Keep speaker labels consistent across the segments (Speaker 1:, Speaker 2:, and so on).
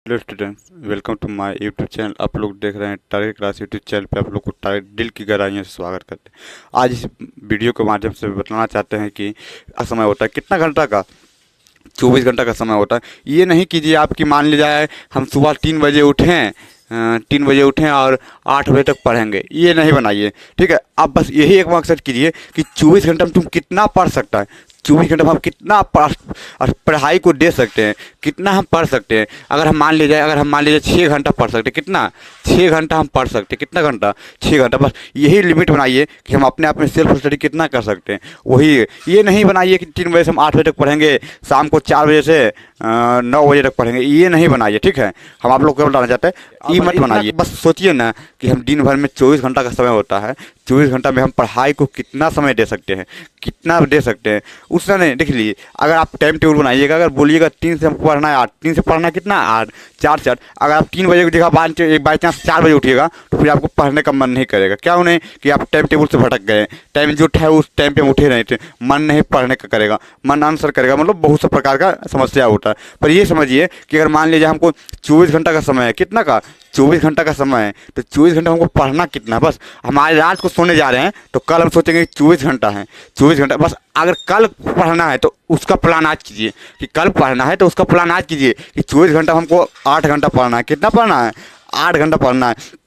Speaker 1: Hello students, welcome to my YouTube channel. आप लोग देख रहे हैं टारगेट क्लास यूट्यूब चैनल पे। आप लोग को टारगेट दिल की गहराइयों से स्वागत करते हैं। आज इस वीडियो के माध्यम से बताना चाहते हैं कि समय होता है कितना घंटा का। 24 घंटा का समय होता है। ये नहीं कीजिए आपकी, मान ली जाए हम सुबह 3 बजे उठें, 3 बजे उठें और 8 बजे तक पढ़ेंगे, ये नहीं बनाइए। ठीक है, आप बस यही एक मकसद कीजिए कि 24 घंटा में तुम कितना पढ़ सकता है, 24 घंटे में हम कितना पढ़ाई को दे सकते हैं, कितना हम पढ़ सकते हैं। अगर हम मान लीजिए 6 घंटा पढ़ सकते हैं, कितना 6 घंटा हम पढ़ सकते हैं, कितना घंटा 6 घंटा, बस यही लिमिट बनाइए कि हम अपने आप में सेल्फ स्टडी कितना कर सकते हैं। वही, ये नहीं बनाइए कि 3 बजे से हम 8 बजे तक पढ़ेंगे, शाम को 4 बजे से 9 बजे तक पढ़ेंगे, ये नहीं बनाइए। ठीक है, हम आप लोग को बताना चाहते हैं, ये मत बनाइए। बस सोचिए ना कि हम दिन भर में 24 घंटा का समय होता है, 24 घंटा में हम पढ़ाई को कितना समय दे सकते हैं, कितना दे सकते हैं उतना नहीं। देख लीजिए, अगर आप टाइम टेबल बनाइएगा, अगर बोलिएगा 3 से हमको पढ़ना है 8, 3 से पढ़ना है कितना 8, 4 से 8, अगर आप 3 बजे की जगह बाई चांस 4 बजे उठिएगा तो फिर आपको पढ़ने का मन नहीं करेगा। क्या उन्हें कि आप टाइम टेबल से भटक गए, टाइम जो है उस टाइम पे उठे नहीं थे, मन नहीं पढ़ने का करेगा, मन आंसर करेगा, मतलब बहुत सा प्रकार का समस्या होता है। पर ये समझिए कि अगर मान लीजिए हमको 24 घंटा का समय है, कितना का 24 घंटा का समय है, तो 24 घंटा हमको पढ़ना कितना है। बस हमारे रात को सोने जा रहे हैं तो कल हम सोचेंगे 24 घंटा है, 24 घंटा बस। अगर कल पढ़ना है तो उसका प्लान आज कीजिए, कि कल पढ़ना है तो उसका प्लान आज कीजिए कि 24 घंटा हमको 8 घंटा पढ़ना है। कितना पढ़ना है? 8 घंटा पढ़ना है।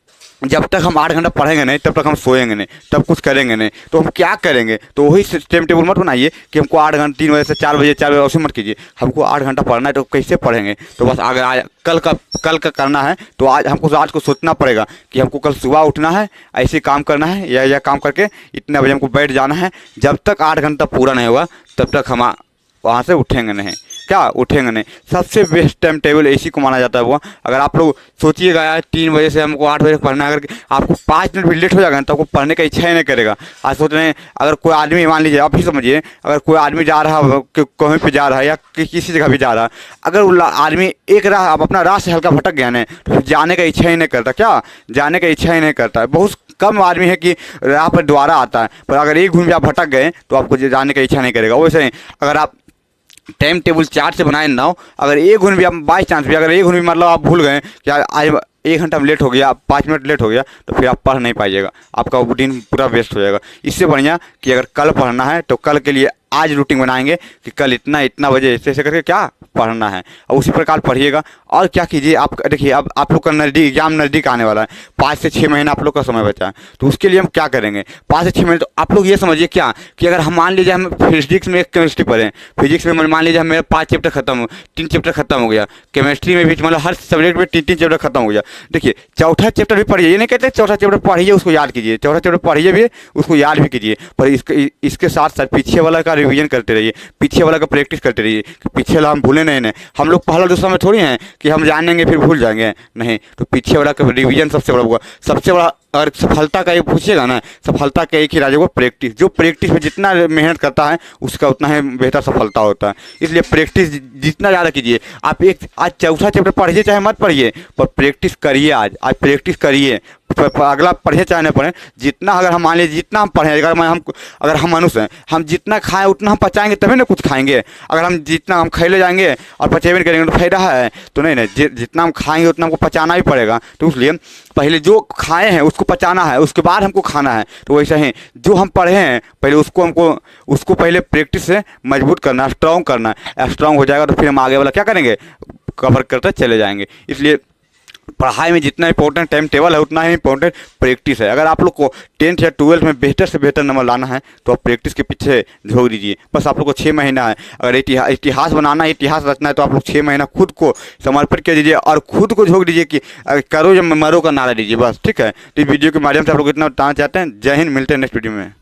Speaker 1: जब तक हम 8 घंटा पढ़ेंगे नहीं तब तक हम सोएंगे नहीं, तब कुछ करेंगे नहीं, तो हम क्या करेंगे? तो वही टाइम टेबल मत बनाइए कि हमको 8 घंटा 3 बजे से 4 बजे, 4 बजे ऐसे मत कीजिए। हमको 8 घंटा पढ़ना है तो कैसे पढ़ेंगे? तो बस अगर आज कल का करना है तो आज को सोचना पड़ेगा कि हमको कल सुबह उठना है, ऐसे काम करना है, या काम करके इतने बजे हमको बैठ जाना है। जब तक 8 घंटा पूरा नहीं होगा तब तक हम वहाँ से उठेंगे नहीं। क्या उठेंगे नहीं? सबसे बेस्ट टाइम टेबल इसी को माना जाता है वो। अगर आप लोग सोचिएगा यार 3 बजे से हमको 8 बजे तक पढ़ना है, अगर आपको 5 मिनट भी लेट हो जाएगा तो आपको पढ़ने का इच्छा ही नहीं करेगा। आज सोच रहे हैं, अगर कोई आदमी, मान लीजिए आप ही समझिए, अगर कोई आदमी जा रहा है, कहीं पे जा रहा है या किसी जगह भी जा रहा है, अगर वो आदमी एक राह, अब अपना राह से हल्का भटक गया ना तो जाने का इच्छा ही नहीं करता। क्या जाने का इच्छा ही नहीं करता है। बहुत कम आदमी है कि राह पर दोबारा आता है, पर अगर एक घूम आप भटक गए तो आपको जाने का इच्छा नहीं करेगा। वैसे ही अगर आप टाइम टेबल 4 से बनाए ना हो, अगर एक घूम भी आप बाई चांस भी, अगर एक घूम भी मतलब आप भूल गए कि यार आज 1 घंटा में लेट हो गया, 5 मिनट लेट हो गया, तो फिर आप पढ़ नहीं पाइएगा, आपका वो दिन पूरा वेस्ट हो जाएगा। इससे बढ़िया कि अगर कल पढ़ना है तो कल के लिए आज रूटीन बनाएंगे कि कल इतना बजे ऐसे करके क्या पढ़ना है, और उसी प्रकार पढ़िएगा। और क्या कीजिए, आप देखिए अब आप लोग का एग्जाम नज़दीक आने वाला है, 5 से 6 महीना आप लोग का समय बचा है, तो उसके लिए हम क्या करेंगे? 5 से 6 महीने तो आप लोग ये समझिए क्या कि अगर हम मान लीजिए हम फिजिक्स में एक केमिस्ट्री पढ़ें, फिजिक्स में मान लीजिए मेरा 5 चैप्टर खत्म हो, 3 चैप्टर खत्म हो गया, केमिस्ट्री में भी मतलब हर सब्जेक्ट में 3 चैप्टर खत्म हो गया। देखिए चौथा चैप्टर भी पढ़िए, ये नहीं कहते चौथा चैप्टर पढ़िए उसको याद कीजिए, चौथा चैप्टर पढ़िए भी उसको याद भी कीजिए, पर इसके साथ साथ पीछे वाला का रिवीजन करते रहिए, पीछे वाला का प्रैक्टिस करते रहिए कि पीछे वाला हम भूले नहीं। हम लोग पहला दूसरा में थोड़ी हैं कि हम जानेंगे फिर भूल जाएंगे, नहीं। तो पीछे वाला का रिवीजन सबसे बड़ा होगा, सबसे बड़ा। अगर सफलता का ये पूछिएगा ना, सफलता का एक ही राज होगा, प्रैक्टिस। जो प्रैक्टिस में जितना मेहनत करता है उसका उतना ही बेहतर सफलता होता है। इसलिए प्रैक्टिस जितना ज़्यादा कीजिए। आप आज चौथा चैप्टर पढ़िए चाहे मत पढ़िए, पर प्रैक्टिस करिए। आज प्रैक्टिस करिए, अगला पढ़े चाहे न पढ़े, जितना अगर हम मान लीजिए जितना हम पढ़ें, अगर हम मनुष्य हैं, हम जितना खाएं उतना हम पचाएंगे तभी ना कुछ खाएंगे। अगर हम जितना हम खेले जाएंगे और पचेबे नहीं करेंगे तो फायदा है तो नहीं। जितना हम खाएंगे उतना हमको पचाना भी पड़ेगा, तो इसलिए पहले जो खाए हैं उसको पचाना है, उसके बाद हमको खाना है। तो वैसे ही जो हम पढ़े हैं पहले उसको पहले प्रैक्टिस से मजबूत करना, स्ट्रॉन्ग करना। स्ट्रॉन्ग हो जाएगा तो फिर हम आगे वाला क्या करेंगे, कवर करते चले जाएंगे। इसलिए पढ़ाई में जितना इंपॉर्टेंट टाइम टेबल है उतना ही इंपॉर्टेंट प्रैक्टिस है। अगर आप लोग को 10th या 12th में बेहतर से बेहतर नंबर लाना है तो आप प्रैक्टिस के पीछे झोंक दीजिए। बस आप लोग को 6 महीना है। अगर इतिहास बनाना है, इतिहास रचना है, तो आप लोग 6 महीना खुद को समर्पित कर दीजिए और खुद को झोंक दीजिए कि करो या मरो का नारा दीजिए। बस ठीक है। तो इस वीडियो के माध्यम से आप लोग इतना बताना चाहते हैं। जय हिंद, मिलते हैं नेक्स्ट वीडियो में।